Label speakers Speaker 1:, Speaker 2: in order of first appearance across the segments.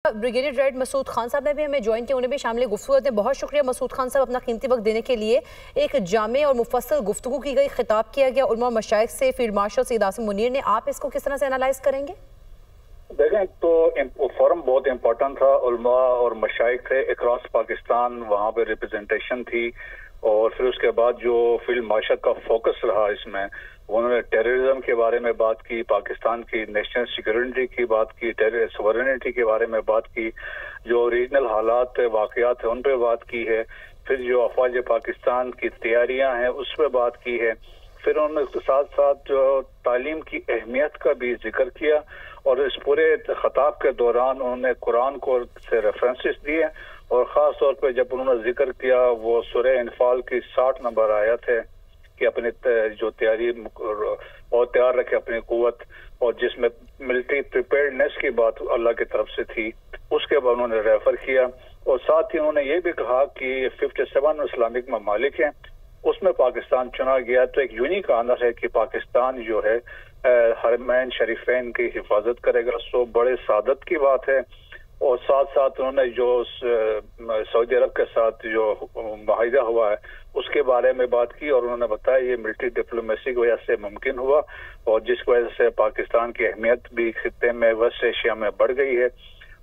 Speaker 1: Brigadier red Masood Khan साहब ने भी हमें ज्वाइन किया, उन्हें भी शामिल गुफ्तगू करते हैं। बहुत शुक्रिया मसूद खान साहब अपना कीमती वक्त देने के लिए। एक जामे और मुफस्सल गुफ्तगू की गई, खिताब किया गया उलमा मशाइख से फील्ड मार्शल सैयद आसिम मुनीर ने। आप इसको किस तरह से एनालाइज करेंगे?
Speaker 2: देखें तो फोरम बहुत इम्पोर्टेंट था, उलमा और मशाइख थे अक्रॉस पाकिस्तान, वहाँ पे रिप्रेजेंटेशन थी। और फिर उसके बाद जो फील्ड मार्शल का फोकस रहा इसमें, उन्होंने टेररिज्म के बारे में बात की, पाकिस्तान की नेशनल सिक्योरिटी की बात की, सॉवरेनिटी के बारे में बात की, जो रीजनल हालात वाक़यात है उन पर बात की है, फिर जो अफवाज पाकिस्तान की तैयारियां हैं उस पर बात की है। फिर उन्होंने साथ साथ जो तालीम की अहमियत का भी जिक्र किया और इस पूरे खताब के दौरान उन्होंने कुरान को से रेफरेंसेस दिए और ख़ास तौर पे जब उन्होंने जिक्र किया वो सूरह इनफाल की 60 नंबर आयत है कि अपने जो तैयारी और तैयार रखे अपनी कुव्वत, और जिसमें मिलिट्री प्रिपेयर्डनेस की बात अल्लाह की तरफ से थी, उसके बाद उन्होंने रेफर किया। और साथ ही उन्होंने ये भी कहा कि 57 इस्लामिक ममालिक हैं, उसमें पाकिस्तान चुना गया, तो एक यूनिक ऑनर है कि पाकिस्तान जो है हरमैन शरीफैन की हिफाजत करेगा। सो बड़े सादत की बात है। और साथ साथ उन्होंने जो सऊदी अरब के साथ जो माहिदा हुआ है उसके बारे में बात की और उन्होंने बताया ये मिलिट्री डिप्लोमेसी की वजह से मुमकिन हुआ और जिसकी वजह से पाकिस्तान की अहमियत भी खित्ते में वेस्ट एशिया में बढ़ गई है।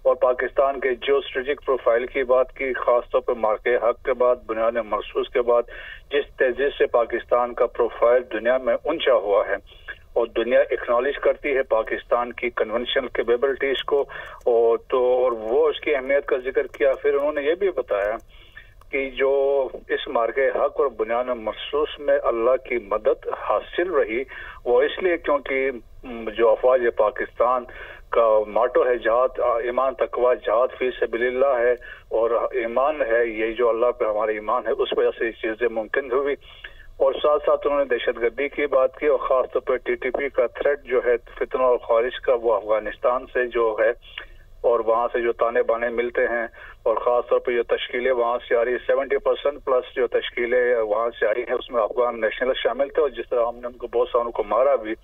Speaker 2: और पाकिस्तान के जो स्ट्रेटेजिक प्रोफाइल की बात की, खासतौर पर मार्के हक के बाद, बुनियाद मखसूस के बाद, जिस तेजी से पाकिस्तान का प्रोफाइल दुनिया में ऊंचा हुआ है और दुनिया एक्नॉलेज करती है पाकिस्तान की कन्वेंशनल कैपेबिलिटीज को, और वो उसकी अहमियत का जिक्र किया। फिर उन्होंने ये भी बताया कि जो इस मार्के हक और बुनियाद मखसूस में अल्लाह की मदद हासिल रही वो इसलिए क्योंकि जो अफवाज पाकिस्तान का माटो है जहाद ईमान तकवा जहाद फी सबिलिल्लाह है और ईमान है, ये जो अल्लाह पे हमारा ईमान है, उस वजह से ये चीज़ें मुमकिन हुई। और साथ साथ उन्होंने दहशतगर्दी की बात की और ख़ासतौर पर TTP का थ्रेट जो है फितना और ख़ारिज का, वो अफगानिस्तान से जो है और वहाँ से जो ताने बाने मिलते हैं और ख़ासतौर पर जो तश्कीलें वहाँ से आ रही, 70% प्लस जो तश्कीलें वहाँ से आई हैं उसमें अफगान नेशनल शामिल थे और जिस तरह हमने उनको बहुत सारों को मारा भी।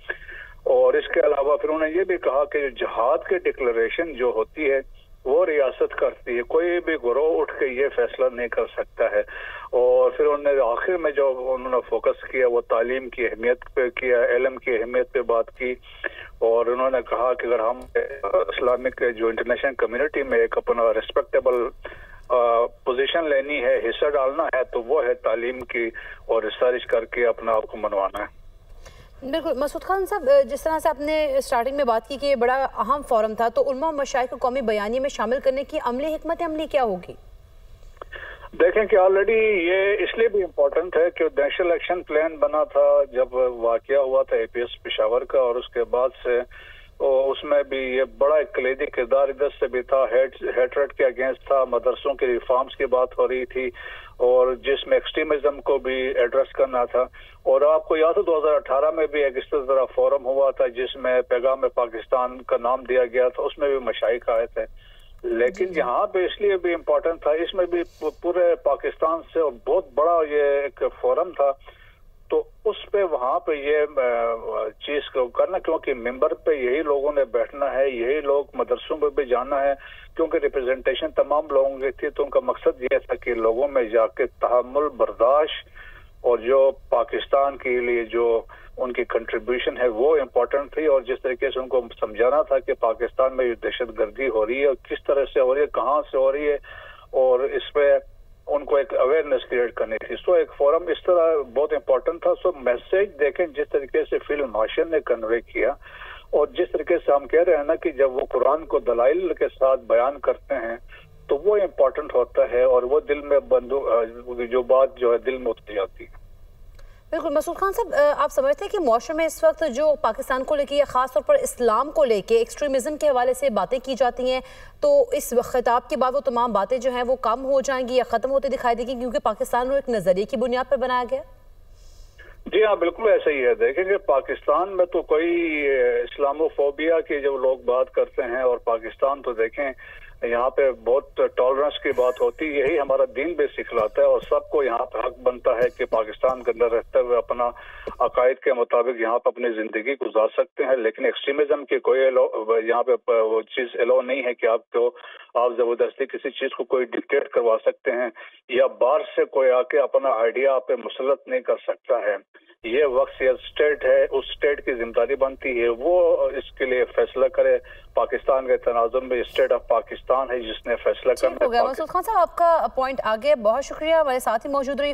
Speaker 2: और इसके अलावा फिर उन्होंने ये भी कहा कि जो जहाद की डिक्लेरेशन जो होती है वो रियासत करती है, कोई भी गिरोह उठ के ये फैसला नहीं कर सकता है। और फिर उन्होंने आखिर में जो उन्होंने फोकस किया वो तालीम की अहमियत पे किया, इल्म की अहमियत पे बात की। और उन्होंने कहा कि अगर हम इस्लामिक जो इंटरनेशनल कम्युनिटी में एक अपना रिस्पेक्टेबल पोजीशन लेनी है, हिस्सा डालना है, तो वो है तालीम की और रिसर्च करके अपना आप को मनवाना है।
Speaker 1: बिल्कुल मसूद खान साहब, जिस तरह से आपने स्टार्टिंग में बात की कि ये बड़ा अहम फोरम था, तो उलमा मशाइख को कौमी बयानी में शामिल करने की अमली हिकमत अमली क्या होगी?
Speaker 2: देखें कि ऑलरेडी ये इसलिए भी इम्पोर्टेंट है कि नेशनल एक्शन प्लान बना था जब वाकया हुआ था APS पेशावर का, और उसके बाद से उसमें भी ये बड़ा एक कलीदी किरदार इधर से भी था, हेटरेट के अगेंस्ट था, मदरसों की रिफॉर्म्स की बात हो रही थी और जिसमें एक्सट्रीमिज्म को भी एड्रेस करना था। और आपको याद है 2018 में भी एक इस तरह फोरम हुआ था जिसमें पैगाम पाकिस्तान का नाम दिया गया था, उसमें भी मशाइख आए थे। लेकिन यहाँ पे इसलिए भी इम्पोर्टेंट था, इसमें भी पूरे पाकिस्तान से और बहुत बड़ा ये एक फोरम था, तो उस पे वहाँ पे ये चीज को करना, क्योंकि मेंबर पे यही लोगों ने बैठना है, यही लोग मदरसों पे भी जाना है, क्योंकि रिप्रेजेंटेशन तमाम लोगों की थी। तो उनका मकसद ये था कि लोगों में जाके तहम्मुल, बर्दाश्त और जो पाकिस्तान के लिए जो उनकी कंट्रीब्यूशन है वो इम्पोर्टेंट थी। और जिस तरीके से उनको समझाना था कि पाकिस्तान में दहशतगर्दी हो रही है और किस तरह से हो रही है, कहाँ से हो रही है, और इस पे उनको एक अवेयरनेस क्रिएट करनी थी। सो एक फोरम इस तरह बहुत इंपॉर्टेंट था। सो मैसेज देखें जिस तरीके से फील्ड मार्शल ने कन्वे किया और जिस तरीके से हम कह रहे हैं ना कि जब वो कुरान को दलाइल के साथ बयान करते हैं तो वो इम्पोर्टेंट होता है और वो दिल में जो बात जो है दिल में उतर जाती है।
Speaker 1: बिल्कुल मसूद खान साहब, आप समझते हैं कि मुआशरे में इस वक्त जो पाकिस्तान को लेके या ख़ास तौर पर इस्लाम को लेके एक्सट्रीमिज़म के हवाले से बातें की जाती हैं, तो इस खिताब के बाद वो तमाम बातें जो हैं वो कम हो जाएंगी या ख़त्म होती दिखाई देगी क्योंकि पाकिस्तान को एक नज़रिए की बुनियाद पर बनाया गया?
Speaker 2: जी हाँ, बिल्कुल ऐसा ही है। देखेंगे पाकिस्तान में तो कोई इस्लामोफोबिया की जब लोग बात करते हैं, और पाकिस्तान तो देखें यहाँ पे बहुत टॉलरेंस की बात होती है। यही हमारा दीन भी सिखलाता है और सबको यहाँ पे हक बनता है कि पाकिस्तान के अंदर रहते हुए अपना अकायद के मुताबिक यहाँ पे अपनी जिंदगी गुजार सकते हैं, लेकिन एक्सट्रीमिज्म की कोई यहाँ पे वो चीज अलाउ नहीं है कि आप जबरदस्ती किसी चीज को कोई डिक्टेट करवा सकते हैं या बाहर से कोई आके अपना आइडिया आप पे मुसलत नहीं कर सकता है। ये वक्त ये स्टेट है, उस स्टेट की जिम्मेदारी बनती है वो इसके लिए फैसला करे। पाकिस्तान के तनाजुर में स्टेट ऑफ पाकिस्तान है जिसने फैसला करना है।
Speaker 1: मसूद खान साहब, आपका पॉइंट आगे, बहुत शुक्रिया, हमारे साथ ही मौजूद रहिएगा।